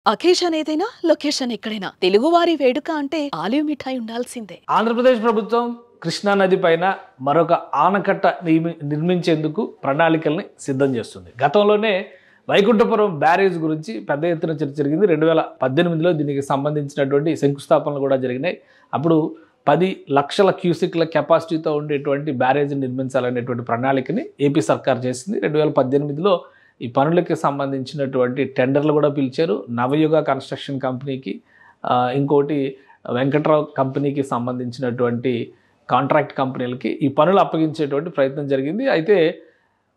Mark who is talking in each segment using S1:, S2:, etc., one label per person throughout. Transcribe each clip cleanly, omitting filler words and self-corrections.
S1: Occasion ఏదైనా location ఎక్కడైనా తెలుగువారి వేడుక అంటే ఆలివ్ మిఠాయి ఉండాల్సిందే.
S2: ఆంధ్రప్రదేశ్ ప్రభుత్వం కృష్ణా నది పైన మరొక ఆనకట్ట నిర్మించేందుకు ప్రణాళికల్ని సిద్ధం చేస్తుంది. గతంలోనే వైకుంఠపురం బ్యారేజ్ గురించి పెద్ద ఎత్తున చర్చ జరిగింది. 2018లో దీనికి సంబంధించినటువంటి శంకుస్థాపనలు కూడా జరిగినాయి. అప్పుడు 10 లక్షల క్యూసిక్ల కెపాసిటీతో ఉండేటువంటి బ్యారేజ్ నిర్మించాలనేటువంటి ప్రణాళికని ఏపీ సర్కార్ చేసింది. 2018లో ఈ పనులకి సంబంధించినటువంటి టెండర్లు కూడా పిలిచారు. నవయుగ కన్స్ట్రక్షన్ కంపెనీకి, ఇంకోటి వెంకట్రావు కంపెనీకి సంబంధించినటువంటి కాంట్రాక్ట్ కంపెనీలకి ఈ పనులు అప్పగించేటువంటి ప్రయత్నం జరిగింది. అయితే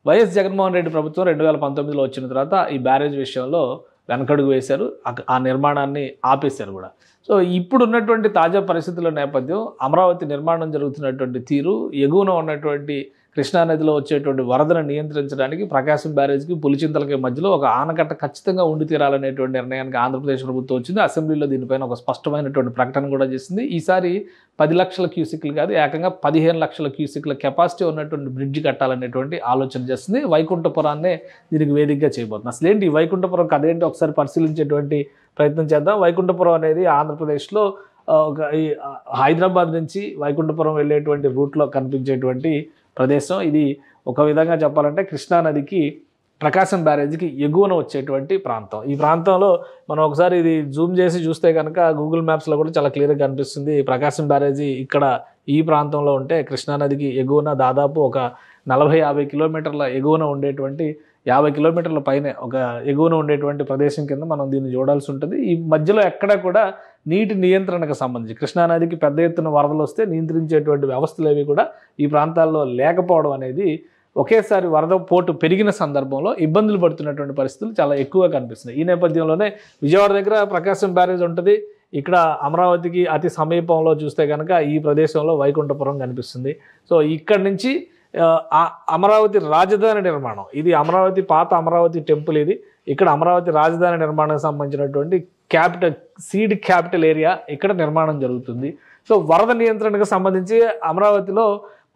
S2: వైఎస్ జగన్మోహన్ రెడ్డి ప్రభుత్వం 2019లో వచ్చిన తర్వాత ఈ బ్యారేజ్ విషయంలో వెనకడుగు వేశారు. ఆ నిర్మాణాన్ని ఆపేశారు కూడా. సో ఇప్పుడు ఉన్నటువంటి తాజా పరిస్థితుల నేపథ్యం, అమరావతి నిర్మాణం జరుగుతున్నటువంటి తీరు, ఎగువన ఉన్నటువంటి కృష్ణానదిలో వచ్చేటువంటి వరదను నియంత్రించడానికి ప్రకాశం బ్యారేజ్కి పులిచింతలకి మధ్యలో ఒక ఆనకట్ట ఖచ్చితంగా ఉండి తీరాలనేటువంటి నిర్ణయానికి ఆంధ్రప్రదేశ్ ప్రభుత్వం వచ్చింది. అసెంబ్లీలో దీనిపైన ఒక స్పష్టమైనటువంటి ప్రకటన కూడా చేసింది. ఈసారి 10 లక్షల క్యూసిక్లు కాదు, ఏకంగా 15 లక్షల క్యూసిక్ల కెపాసిటీ ఉన్నటువంటి బ్రిడ్జ్ కట్టాలనేటువంటి ఆలోచన చేస్తుంది. వైకుంఠపురాన్నే దీనికి వేదికగా చేయబోతుంది. అసలు ఏంటి వైకుంఠపురం కథ ఏంటి ఒకసారి పరిశీలించేటువంటి ప్రయత్నం చేద్దాం. వైకుంఠపురం అనేది ఆంధ్రప్రదేశ్లో హైదరాబాద్ నుంచి వైకుంఠపురం వెళ్ళేటువంటి రూట్లో కనిపించేటువంటి ప్రదేశం. ఇది ఒక విధంగా చెప్పాలంటే కృష్ణానదికి ప్రకాశం బ్యారేజ్కి ఎగువన వచ్చేటువంటి ప్రాంతం. ఈ ప్రాంతంలో మనం ఒకసారి ఇది జూమ్ చేసి చూస్తే కనుక గూగుల్ మ్యాప్స్లో కూడా చాలా క్లియర్గా కనిపిస్తుంది. ప్రకాశం బ్యారేజీ ఇక్కడ ఈ ప్రాంతంలో ఉంటే కృష్ణానదికి ఎగువన దాదాపు ఒక 40-50 కిలోమీటర్ల ఎగువన ఉండేటువంటి 50 కిలోమీటర్ల పైనే ఒక ఎగువన ఉండేటువంటి ప్రదేశం కింద మనం దీన్ని చూడాల్సి ఉంటుంది. ఈ మధ్యలో ఎక్కడ కూడా నీటి నియంత్రణకు సంబంధించి కృష్ణానదికి పెద్ద ఎత్తున వరదలు వస్తే నియంత్రించేటువంటి వ్యవస్థలు ఏవి కూడా ఈ ప్రాంతాల్లో లేకపోవడం అనేది ఒకేసారి వరద పోటు పెరిగిన సందర్భంలో ఇబ్బందులు పడుతున్నటువంటి పరిస్థితులు చాలా ఎక్కువగా కనిపిస్తున్నాయి. ఈ నేపథ్యంలోనే విజయవాడ దగ్గర ప్రకాశం బ్యారేజ్ ఉంటుంది. ఇక్కడ అమరావతికి అతి సమీపంలో చూస్తే కనుక ఈ ప్రదేశంలో వైకుంఠపురం కనిపిస్తుంది. సో ఇక్కడి నుంచి అమరావతి రాజధాని నిర్మాణం, ఇది అమరావతి పాత అమరావతి టెంపుల్, ఇది ఇక్కడ అమరావతి రాజధాని నిర్మాణానికి సంబంధించినటువంటి సీడ్ క్యాపిటల్ ఏరియా ఇక్కడ నిర్మాణం జరుగుతుంది. సో వరద నియంత్రణకు సంబంధించి అమరావతిలో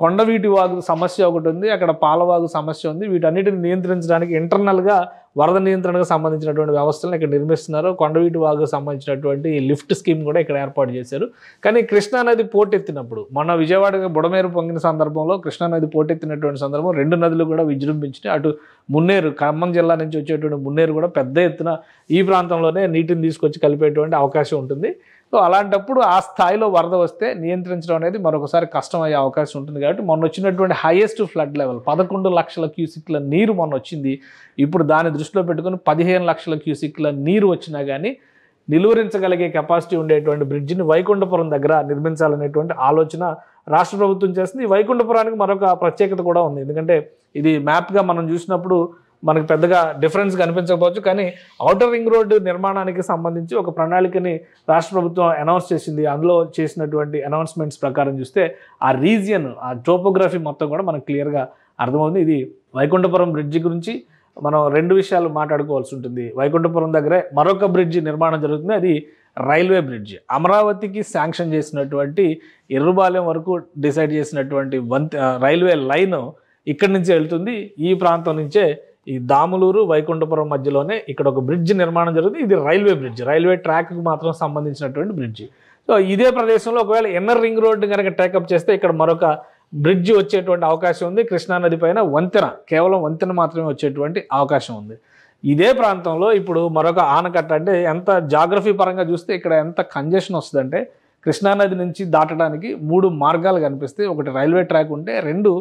S2: కొండవీటి వాగు సమస్య ఒకటి ఉంది, అక్కడ పాలవాగు సమస్య ఉంది. వీటన్నిటిని నియంత్రించడానికి ఇంటర్నల్గా వరద నియంత్రణకు సంబంధించినటువంటి వ్యవస్థలను ఇక్కడ నిర్మిస్తున్నారు. కొండవీటి వాగుకు సంబంధించినటువంటి లిఫ్ట్ స్కీమ్ కూడా ఇక్కడ ఏర్పాటు చేశారు. కానీ కృష్ణానది పోటెత్తినప్పుడు, మొన్న విజయవాడ బుడమేరు పొంగిన సందర్భంలో కృష్ణానది పోటెత్తినటువంటి సందర్భం 2 నదులు కూడా విజృంభించినాయి. అటు మున్నేరు, ఖమ్మం జిల్లా నుంచి వచ్చేటువంటి మున్నేరు కూడా పెద్ద ఎత్తున ఈ ప్రాంతంలోనే నీటిని తీసుకొచ్చి కలిపేటువంటి అవకాశం ఉంటుంది. సో అలాంటప్పుడు ఆ స్థాయిలో వరద వస్తే నియంత్రించడం అనేది మరొకసారి కష్టమయ్యే అవకాశం ఉంటుంది. కాబట్టి మొన్న వచ్చినటువంటి హైయెస్ట్ ఫ్లడ్ లెవెల్ 11 లక్షల క్యూసిక్ల నీరు మొన్న వచ్చింది. ఇప్పుడు దాన్ని దృష్టిలో పెట్టుకుని 15 లక్షల క్యూసిక్ల నీరు వచ్చినా కానీ నిలువరించగలిగే కెపాసిటీ ఉండేటువంటి బ్రిడ్జిని వైకుంఠపురం దగ్గర నిర్మించాలనేటువంటి ఆలోచన రాష్ట్ర ప్రభుత్వం చేస్తుంది. ఈ వైకుంఠపురానికి మరొక ప్రత్యేకత కూడా ఉంది. ఎందుకంటే ఇది మ్యాప్గా మనం చూసినప్పుడు మనకు పెద్దగా డిఫరెన్స్ కనిపించకపోవచ్చు, కానీ ఔటర్ రింగ్ రోడ్డు నిర్మాణానికి సంబంధించి ఒక ప్రణాళికని రాష్ట్ర ప్రభుత్వం అనౌన్స్ చేసింది. అందులో చేసినటువంటి అనౌన్స్మెంట్స్ ప్రకారం చూస్తే ఆ రీజియన్, ఆ టోపోగ్రఫీ మొత్తం కూడా మనకు క్లియర్గా అర్థమవుతుంది. ఇది వైకుంఠపురం బ్రిడ్జి గురించి మనం 2 విషయాలు మాట్లాడుకోవాల్సి ఉంటుంది. వైకుంఠపురం దగ్గరే మరొక బ్రిడ్జి నిర్మాణం జరుగుతుంది, అది రైల్వే బ్రిడ్జ్. అమరావతికి శాంక్షన్ చేసినటువంటి ఎర్రుబాలెం వరకు డిసైడ్ చేసినటువంటి రైల్వే లైన్ ఇక్కడి నుంచి వెళ్తుంది. ఈ ప్రాంతం నుంచే ఈ దాములూరు వైకుంఠపురం మధ్యలోనే ఇక్కడ ఒక బ్రిడ్జ్ నిర్మాణం జరుగుతుంది. ఇది రైల్వే బ్రిడ్జ్, రైల్వే ట్రాక్కి మాత్రం సంబంధించినటువంటి బ్రిడ్జ్. సో ఇదే ప్రదేశంలో ఒకవేళ ఇన్నర్ రింగ్ రోడ్డు కనుక టేకప్ చేస్తే ఇక్కడ మరొక బ్రిడ్జ్ వచ్చేటువంటి అవకాశం ఉంది. కృష్ణానది పైన వంతెన, కేవలం వంతెన మాత్రమే వచ్చేటువంటి అవకాశం ఉంది. ఇదే ప్రాంతంలో ఇప్పుడు మరొక ఆనకట్ట, అంటే ఎంత జాగ్రఫీ పరంగా చూస్తే ఇక్కడ ఎంత కంజెషన్ వస్తుందంటే కృష్ణానది నుంచి దాటడానికి 3 మార్గాలు కనిపిస్తాయి. ఒకటి రైల్వే ట్రాక్ ఉంటే 2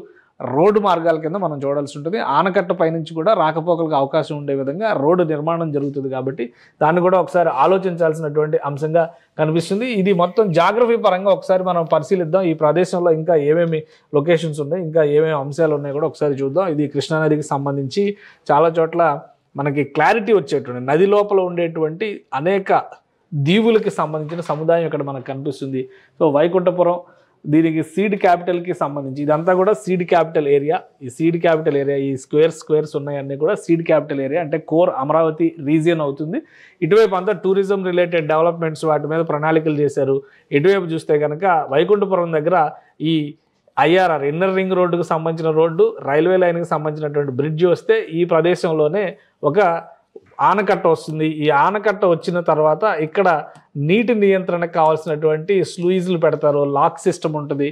S2: రోడ్డు మార్గాల కింద మనం చూడాల్సి ఉంటుంది. ఆనకట్ట పైనుంచి కూడా రాకపోకలకు అవకాశం ఉండే విధంగా రోడ్డు నిర్మాణం జరుగుతుంది. కాబట్టి దాన్ని కూడా ఒకసారి ఆలోచించాల్సినటువంటి అంశంగా కనిపిస్తుంది. ఇది మొత్తం జాగ్రఫీ పరంగా ఒకసారి మనం పరిశీలిద్దాం. ఈ ప్రదేశంలో ఇంకా ఏమేమి లొకేషన్స్ ఉన్నాయి, ఇంకా ఏమేమి అంశాలు ఉన్నాయి కూడా ఒకసారి చూద్దాం. ఇది కృష్ణానదికి సంబంధించి చాలా చోట్ల మనకి క్లారిటీ వచ్చేటువంటి, నది లోపల ఉండేటువంటి అనేక దీవులకి సంబంధించిన సముదాయం ఇక్కడ మనకు కనిపిస్తుంది. సో వైకుంఠపురం దీనికి సీడ్ క్యాపిటల్కి సంబంధించి ఇదంతా కూడా సీడ్ క్యాపిటల్ ఏరియా. ఈ సీడ్ క్యాపిటల్ ఏరియా, ఈ స్క్వేర్స్ ఉన్నాయన్నీ కూడా సీడ్ క్యాపిటల్ ఏరియా, అంటే కోర్ అమరావతి రీజియన్ అవుతుంది. ఇటువైపు అంతా టూరిజం రిలేటెడ్ డెవలప్మెంట్స్ వాటి మీద ప్రణాళికలు చేశారు. ఇటువైపు చూస్తే కనుక వైకుంఠపురం దగ్గర ఈ IRR ఇన్నర్ రింగ్ రోడ్డుకు సంబంధించిన రోడ్డు, రైల్వే లైన్కి సంబంధించినటువంటి బ్రిడ్జ్ వస్తే ఈ ప్రదేశంలోనే ఒక ఆనకట్ట వస్తుంది. ఈ ఆనకట్ట వచ్చిన తర్వాత ఇక్కడ నీటి నియంత్రణకు కావాల్సినటువంటి స్లూయిజ్లు పెడతారు, లాక్ సిస్టమ్ ఉంటుంది,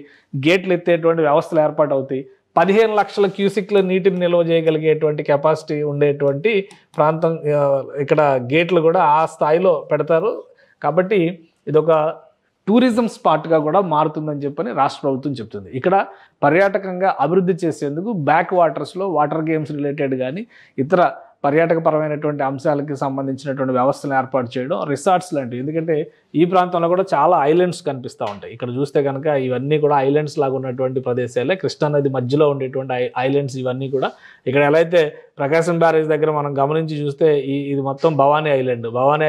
S2: గేట్లు ఎత్తేటువంటి వ్యవస్థలు ఏర్పాటు అవుతాయి. 15 లక్షల క్యూసిక్ల నీటిని నిల్వ చేయగలిగేటువంటి కెపాసిటీ ఉండేటువంటి ప్రాంతం ఇక్కడ గేట్లు కూడా ఆ స్థాయిలో పెడతారు. కాబట్టి ఇదొక టూరిజం స్పాట్గా కూడా మారుతుందని చెప్పని రాష్ట్ర ప్రభుత్వం చెప్తుంది. ఇక్కడ పర్యాటకంగా అభివృద్ధి చేసేందుకు బ్యాక్ వాటర్స్లో వాటర్ గేమ్స్ రిలేటెడ్ కానీ ఇతర పర్యాటకపరమైనటువంటి అంశాలకి సంబంధించినటువంటి వ్యవస్థను ఏర్పాటు చేయడం, రిసార్ట్స్ లాంటివి. ఎందుకంటే ఈ ప్రాంతంలో కూడా చాలా ఐలాండ్స్ కనిపిస్తూ ఉంటాయి. ఇక్కడ చూస్తే కనుక ఇవన్నీ కూడా ఐలాండ్స్ లాగా ఉన్నటువంటి ప్రదేశాలే. కృష్ణానది మధ్యలో ఉండేటువంటి ఐలాండ్స్ ఇవన్నీ కూడా. ఇక్కడ ఎలా అయితే ప్రకాశం బ్యారేజ్ దగ్గర మనం గమనించి చూస్తే ఇది మొత్తం భవానీ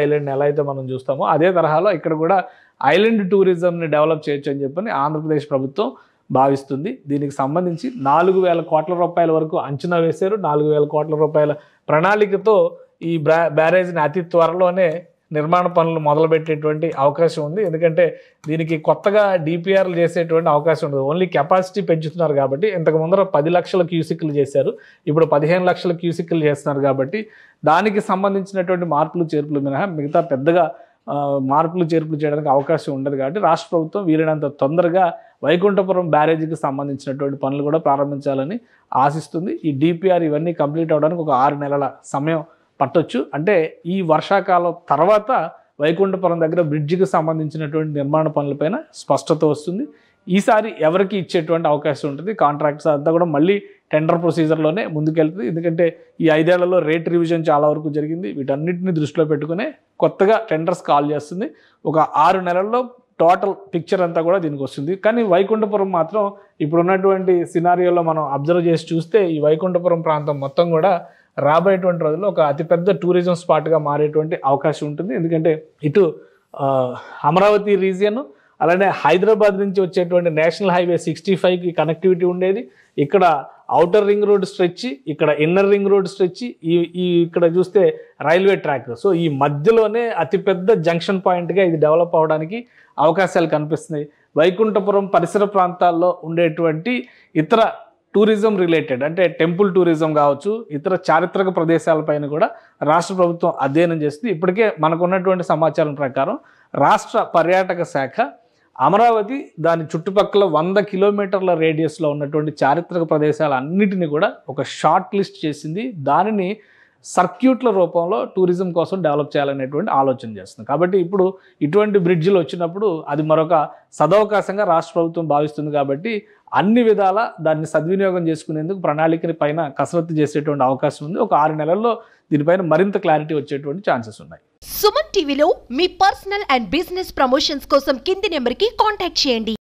S2: ఐలాండ్ ఎలా అయితే మనం చూస్తామో అదే తరహాలో ఇక్కడ కూడా ఐలాండ్ టూరిజంని డెవలప్ చేయొచ్చు అని చెప్పని ఆంధ్రప్రదేశ్ ప్రభుత్వం భావిస్తుంది. దీనికి సంబంధించి 4,000 కోట్ల రూపాయల వరకు అంచనా వేశారు. 4,000 కోట్ల రూపాయల ప్రణాళికతో ఈ బ్యారేజ్ని అతి త్వరలోనే నిర్మాణ పనులు మొదలుపెట్టేటువంటి అవకాశం ఉంది. ఎందుకంటే దీనికి కొత్తగా డిపిఆర్లు చేసేటువంటి అవకాశం ఉండదు. ఓన్లీ కెపాసిటీ పెంచుతున్నారు కాబట్టి. ఇంతకు ముందర 10 లక్షల క్యూసిక్లు చేశారు, ఇప్పుడు 15 లక్షల క్యూసిక్లు చేస్తున్నారు. కాబట్టి దానికి సంబంధించినటువంటి మార్పులు చేర్పులు మినహా మిగతా పెద్దగా మార్పులు చేర్పులు చేయడానికి అవకాశం ఉండదు. కాబట్టి రాష్ట్ర ప్రభుత్వం వీలైనంత తొందరగా వైకుంఠపురం బ్యారేజీకి సంబంధించినటువంటి పనులు కూడా ప్రారంభించాలని ఆశిస్తుంది. ఈ డిపిఆర్ ఇవన్నీ కంప్లీట్ అవ్వడానికి ఒక 6 నెలల సమయం పట్టొచ్చు. అంటే ఈ వర్షాకాలం తర్వాత వైకుంఠపురం దగ్గర బ్రిడ్జికి సంబంధించినటువంటి నిర్మాణ పనులపైన స్పష్టత వస్తుంది. ఈసారి ఎవరికి ఇచ్చేటువంటి అవకాశం ఉంటుంది, కాంట్రాక్ట్స్ అంతా కూడా మళ్ళీ టెండర్ ప్రొసీజర్లోనే ముందుకెళ్తుంది. ఎందుకంటే ఈ 5 ఏళ్లలో రేట్ రివిజన్ చాలా వరకు జరిగింది. వీటన్నిటిని దృష్టిలో పెట్టుకునే కొత్తగా టెండర్స్ కాల్ చేస్తుంది. ఒక 6 నెలల్లో టోటల్ పిక్చర్ అంతా కూడా దీనికి వస్తుంది. కానీ వైకుంఠపురం మాత్రం ఇప్పుడున్నటువంటి సినారియోలో మనం అబ్జర్వ్ చేసి చూస్తే ఈ వైకుంఠపురం ప్రాంతం మొత్తం కూడా రాబోయేటువంటి రోజుల్లో ఒక అతిపెద్ద టూరిజం స్పాట్గా మారేటువంటి అవకాశం ఉంటుంది. ఎందుకంటే ఇటు అమరావతి రీజియన్, అలానే హైదరాబాద్ నుంచి వచ్చేటువంటి నేషనల్ హైవే 65కి కనెక్టివిటీ ఉండేది. ఇక్కడ ఔటర్ రింగ్ రోడ్ స్ట్రెచ్, ఇక్కడ ఇన్నర్ రింగ్ రోడ్ స్ట్రెచ్, ఇక్కడ చూస్తే రైల్వే ట్రాక్. సో ఈ మధ్యలోనే అతిపెద్ద జంక్షన్ పాయింట్గా ఇది డెవలప్ అవడానికి అవకాశాలు కనిపిస్తున్నాయి. వైకుంఠపురం పరిసర ప్రాంతాల్లో ఉండేటువంటి ఇతర టూరిజం రిలేటెడ్ అంటే టెంపుల్ టూరిజం కావచ్చు, ఇతర చారిత్రక ప్రదేశాలపైన కూడా రాష్ట్ర ప్రభుత్వం అధ్యయనం చేస్తుంది. ఇప్పటికే మనకున్నటువంటి సమాచారం ప్రకారం రాష్ట్ర పర్యాటక శాఖ అమరావతి దాని చుట్టుపక్కల 100 కిలోమీటర్ల రేడియస్లో ఉన్నటువంటి చారిత్రక ప్రదేశాలన్నిటిని కూడా ఒక షార్ట్ లిస్ట్ చేసింది. దానిని సర్క్యూట్ల రూపంలో టూరిజం కోసం డెవలప్ చేయాలనేటువంటి ఆలోచన చేస్తుంది. కాబట్టి ఇప్పుడు ఇటువంటి బ్రిడ్జిలు వచ్చినప్పుడు అది మరొక సదవకాశంగా రాష్ట్ర ప్రభుత్వం భావిస్తుంది. కాబట్టి అన్ని విధాల దాన్ని సద్వినియోగం చేసుకునేందుకు ప్రణాళికని పైన కసరత్తు చేసేటువంటి అవకాశం ఉంది. ఒక 6 నెలల్లో దీనిపైన మరింత క్లారిటీ వచ్చేటువంటి ఛాన్సెస్ ఉన్నాయి.
S3: సుమన్ టీవీలో మీ పర్సనల్ అండ్ బిజినెస్ ప్రమోషన్స్ కోసం కింది నెంబర్కి కాంటాక్ట్ చేయండి.